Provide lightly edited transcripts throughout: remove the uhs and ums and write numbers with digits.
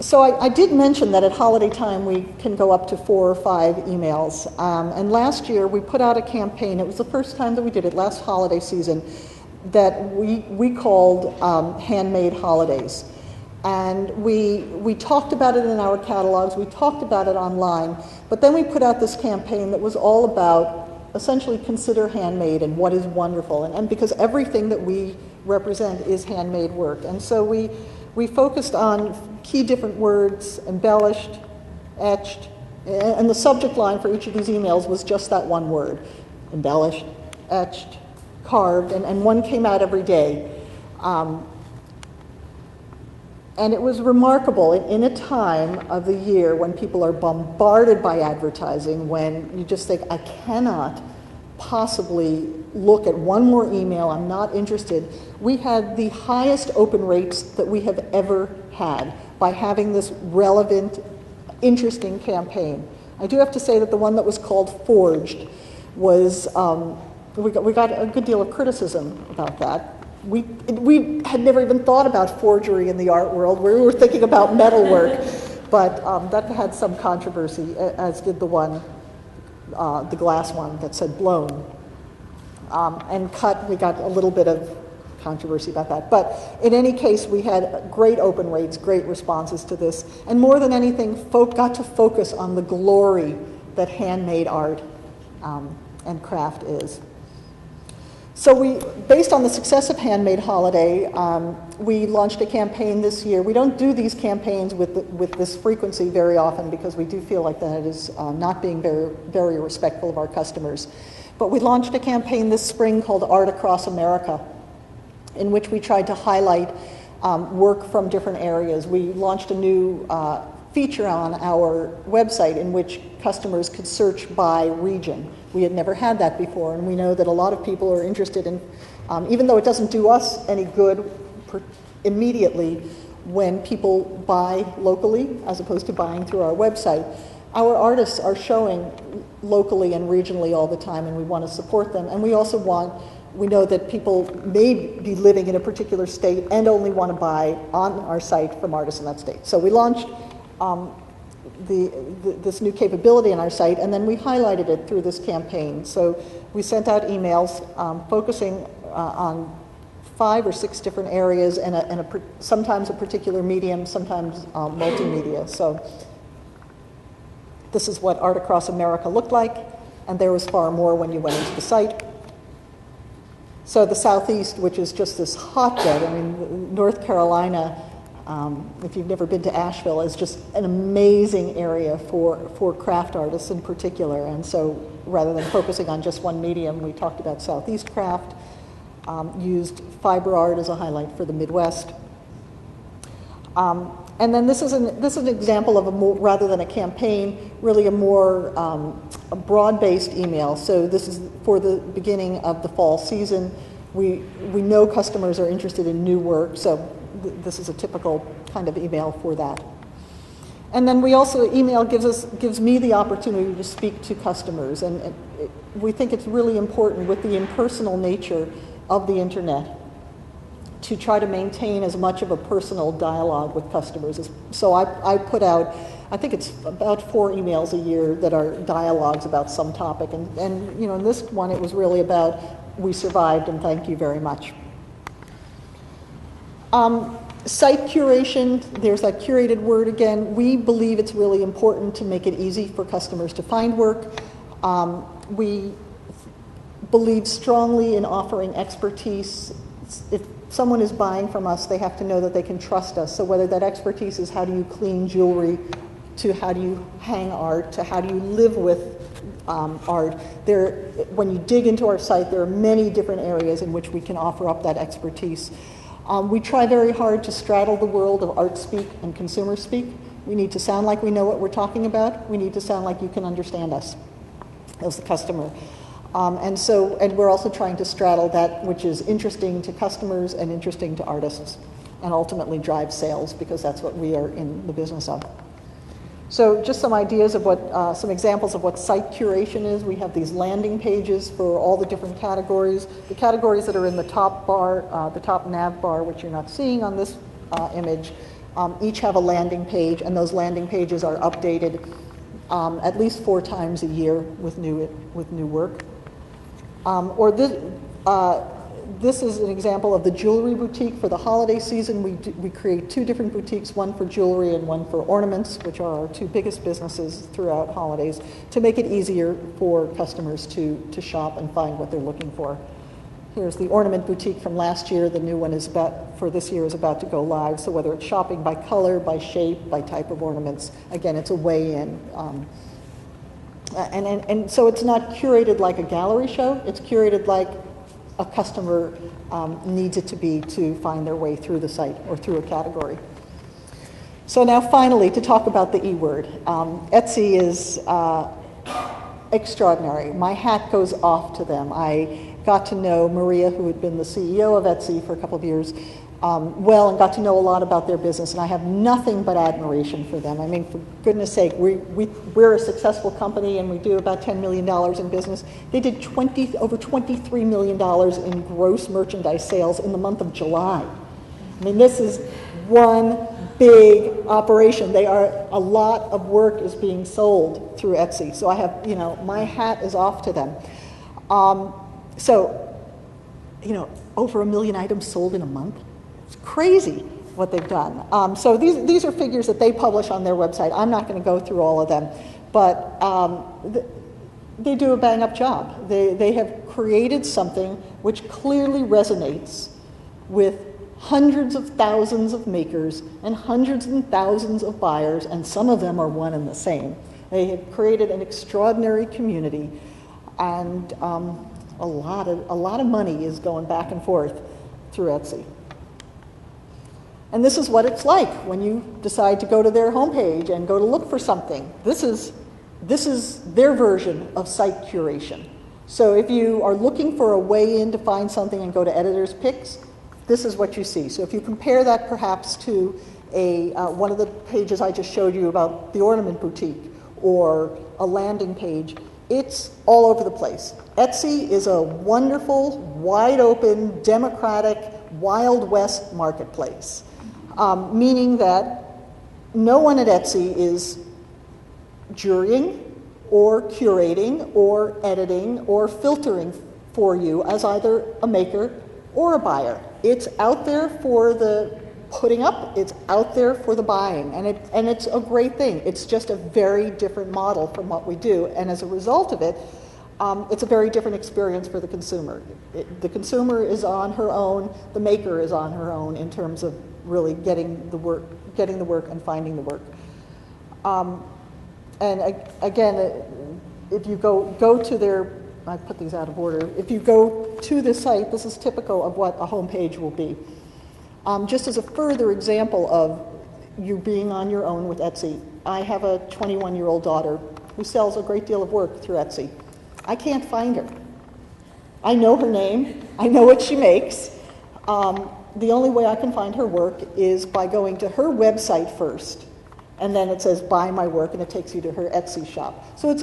So I did mention that at holiday time we can go up to 4 or 5 emails. And last year we put out a campaign. It was the first time that we did it, last holiday season, that we called Handmade Holidays. And we talked about it in our catalogs, we talked about it online, but then we put out this campaign that was all about essentially consider handmade and what is wonderful. And because everything that we represent is handmade work. And so we focused on key different words: embellished, etched, and the subject line for each of these emails was just that one word: embellished, etched, carved, and one came out every day. And it was remarkable in a time of the year when people are bombarded by advertising, when you just think, I cannot possibly look at one more email, I'm not interested. We had the highest open rates that we have ever had by having this relevant, interesting campaign. I do have to say that the one that was called Forged was, we got a good deal of criticism about that. We had never even thought about forgery in the art world. We were thinking about metalwork, but that had some controversy, as did the one, the glass one that said blown. And cut, we got a little bit of controversy about that. But in any case, we had great open rates, great responses to this, and more than anything, folk got to focus on the glory that handmade art and craft is. So based on the success of Handmade Holiday, we launched a campaign this year. We don't do these campaigns with this frequency very often because we do feel like that is not being very, very respectful of our customers. But we launched a campaign this spring called Art Across America, in which we tried to highlight work from different areas. We launched a new feature on our website in which customers could search by region. We had never had that before, and we know that a lot of people are interested in, even though it doesn't do us any good immediately when people buy locally as opposed to buying through our website, our artists are showing locally and regionally all the time, and we want to support them. And we also we know that people may be living in a particular state and only want to buy on our site from artists in that state. So we launched this new capability on our site, and then we highlighted it through this campaign. So we sent out emails focusing on 5 or 6 different areas and sometimes a particular medium, sometimes multimedia. So this is what Art Across America looked like, and there was far more when you went into the site. So the Southeast, which is just this hotbed, I mean, North Carolina, if you've never been to Asheville, is just an amazing area for craft artists in particular. And so rather than focusing on just one medium, we talked about Southeast craft, used fiber art as a highlight for the Midwest. And then this is an example of rather than a campaign, really a more a broad-based email. So this is for the beginning of the fall season. We know customers are interested in new work, so this is a typical kind of email for that. And then we also, email gives me the opportunity to speak to customers, and we think it's really important with the impersonal nature of the internet to try to maintain as much of a personal dialogue with customers. So I put out, I think it's about 4 emails a year that are dialogues about some topic, and you know, in this one it was really about we survived and thank you very much. Site curation, there's that curated word again. We believe it's really important to make it easy for customers to find work. We believe strongly in offering expertise. If someone is buying from us, they have to know that they can trust us. So whether that expertise is how do you clean jewelry, to how do you hang art, to how do you live with art, when you dig into our site, there are many different areas in which we can offer up that expertise. We try very hard to straddle the world of art speak and consumer speak. We need to sound like we know what we're talking about. We need to sound like you can understand us as the customer. And we're also trying to straddle that which is interesting to customers and interesting to artists, and ultimately drive sales, because that's what we are in the business of. So just some ideas of what, some examples of what site curation is. We have these landing pages for all the different categories. The categories that are in the top bar, the top nav bar, which you're not seeing on this image, each have a landing page, and those landing pages are updated at least 4 times a year with new work. This is an example of the jewelry boutique for the holiday season. We create 2 different boutiques, one for jewelry and one for ornaments, which are our 2 biggest businesses throughout holidays, to make it easier for customers to shop and find what they're looking for. Here's the ornament boutique from last year. The new one for this year is about to go live. So whether it's shopping by color, by shape, by type of ornaments, again, it's a way in. And so it's not curated like a gallery show. It's curated like a customer needs it to be to find their way through the site or through a category. So now finally, to talk about the E word. Etsy is extraordinary. My hat goes off to them. I got to know Maria, who had been the CEO of Etsy for a couple of years, well, and got to know a lot about their business, and I have nothing but admiration for them. I mean, for goodness sake, we're a successful company and we do about $10 million in business. They did over $23 million in gross merchandise sales in the month of July. I mean, this is one big operation. A lot of work is being sold through Etsy. So I have, my hat is off to them. Over 1 million items sold in a month. It's crazy what they've done. So these are figures that they publish on their website. I'm not going to go through all of them, but they do a bang-up job. They have created something which clearly resonates with hundreds of thousands of makers and hundreds and thousands of buyers, and some of them are one and the same. They have created an extraordinary community, and a lot of money is going back and forth through Etsy. And this is what it's like when you decide to go to their homepage and go to look for something. This is their version of site curation. So if you are looking for a way in to find something and go to editor's picks, this is what you see. So if you compare that perhaps to one of the pages I just showed you about the ornament boutique or a landing page, it's all over the place. Etsy is a wonderful, wide open, democratic, Wild West marketplace, meaning that no one at Etsy is jurying or curating or editing or filtering for you as either a maker or a buyer. It's out there for the putting up, it's out there for the buying, and it's a great thing. It's just a very different model from what we do, and as a result of it, it's a very different experience for the consumer. The consumer is on her own, the maker is on her own in terms of really getting the work and finding the work. And again, if you go to their, I put these out of order, if you go to the site, this is typical of what a homepage will be. Just as a further example of you being on your own with Etsy, I have a 21-year-old daughter who sells a great deal of work through Etsy. I can't find her. I know her name. I know what she makes. The only way I can find her work is by going to her website first, and then it says buy my work, and it takes you to her Etsy shop. So it's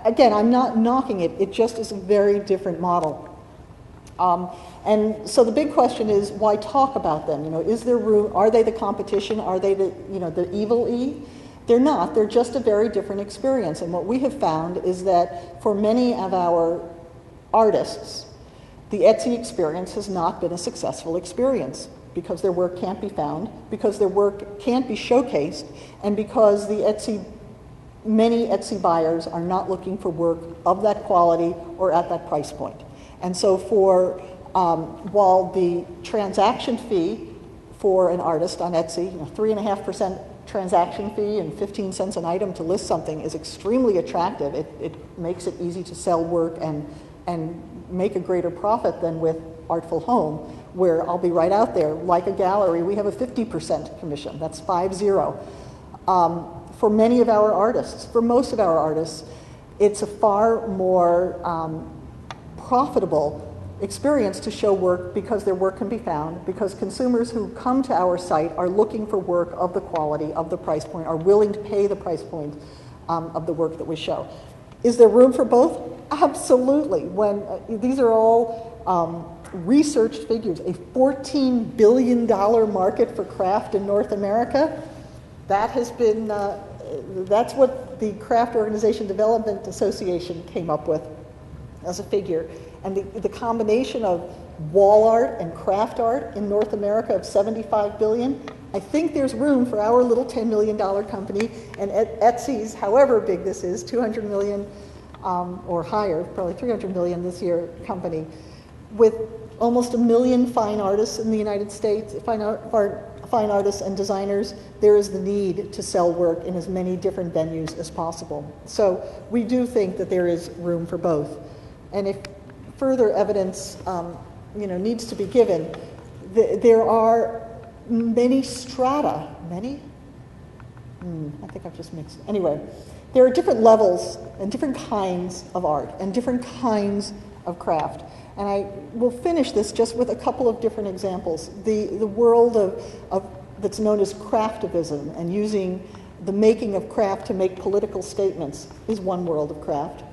again, I'm not knocking it. It just is a very different model. And so the big question is, why talk about them? Is there room? Are they the competition? Are they the evil E? They're not. They're just a very different experience. And what we have found is that for many of our artists, the Etsy experience has not been a successful experience because their work can't be found, because their work can't be showcased, and because many Etsy buyers are not looking for work of that quality or at that price point. And so while the transaction fee for an artist on Etsy, 3.5% transaction fee and 15 cents an item to list something is extremely attractive. It makes it easy to sell work and make a greater profit than with Artful Home, where I'll be right out there. Like a gallery, we have a 50% commission. That's 50. For many of our artists, for most of our artists, it's a far more profitable experience to show work because their work can be found, because consumers who come to our site are looking for work of the quality, of the price point, are willing to pay the price point of the work that we show. Is there room for both? Absolutely. When these are all researched figures, a $14 billion market for craft in North America. That has been, that's what the Craft Organization Development Association came up with as a figure. And the combination of wall art and craft art in North America of $75 billion, I think there's room for our little $10 million company, and Etsy's, however big this is, 200 million or higher, probably 300 million this year company, with almost 1 million fine artists in the United States, fine artists and designers. There is the need to sell work in as many different venues as possible. So we do think that there is room for both. And if further evidence needs to be given, there are many strata, many? I think I've just mixed. Anyway, there are different levels and different kinds of art and different kinds of craft. And I will finish this just with a couple of different examples. The world of that's known as craftivism and using the making of craft to make political statements is one world of craft.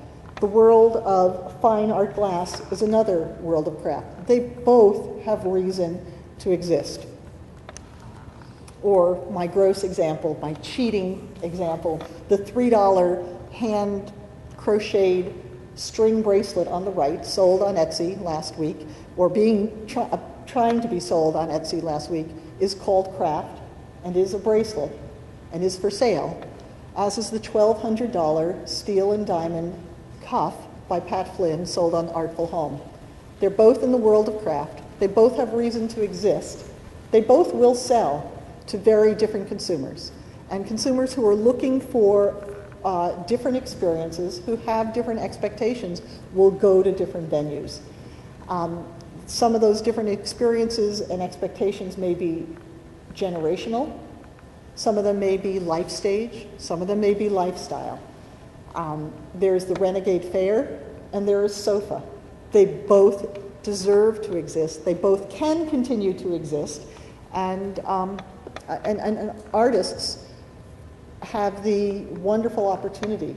The world of fine art glass is another world of craft. They both have reason to exist. Or my gross example, my cheating example, the $3 hand crocheted string bracelet on the right, sold on Etsy last week, or trying to be sold on Etsy last week, is called craft and is a bracelet and is for sale, as is the $1,200 steel and diamond cuff by Pat Flynn, sold on Artful Home. They're both in the world of craft. They both have reason to exist. They both will sell to very different consumers, and consumers who are looking for different experiences, who have different expectations, will go to different venues. Some of those different experiences and expectations may be generational. Some of them may be life stage. Some of them may be lifestyle. There's the Renegade Fair, and there is SOFA. They both deserve to exist. They both can continue to exist, and artists have the wonderful opportunity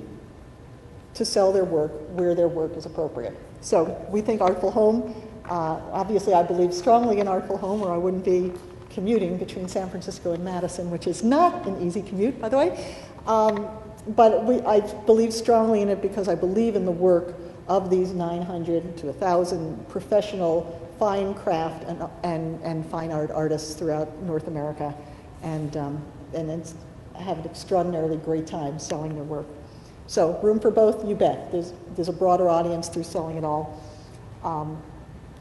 to sell their work where their work is appropriate. So we think Artful Home, obviously I believe strongly in Artful Home, or I wouldn't be commuting between San Francisco and Madison, which is not an easy commute, by the way. But I believe strongly in it because I believe in the work of these 900 to 1,000 professional fine craft and fine art artists throughout North America, and have an extraordinarily great time selling their work. So room for both, you bet. There's a broader audience through selling it all,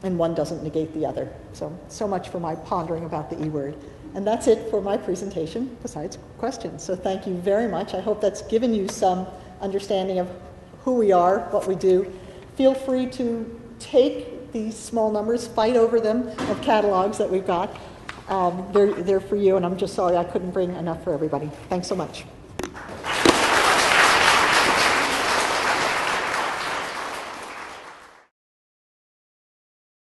and one doesn't negate the other. So much for my pondering about the E word. And that's it for my presentation, besides questions. So thank you very much. I hope that's given you some understanding of who we are, what we do. Feel free to take these small numbers, fight over them, of catalogs that we've got. They're for you, and I'm just sorry I couldn't bring enough for everybody. Thanks so much.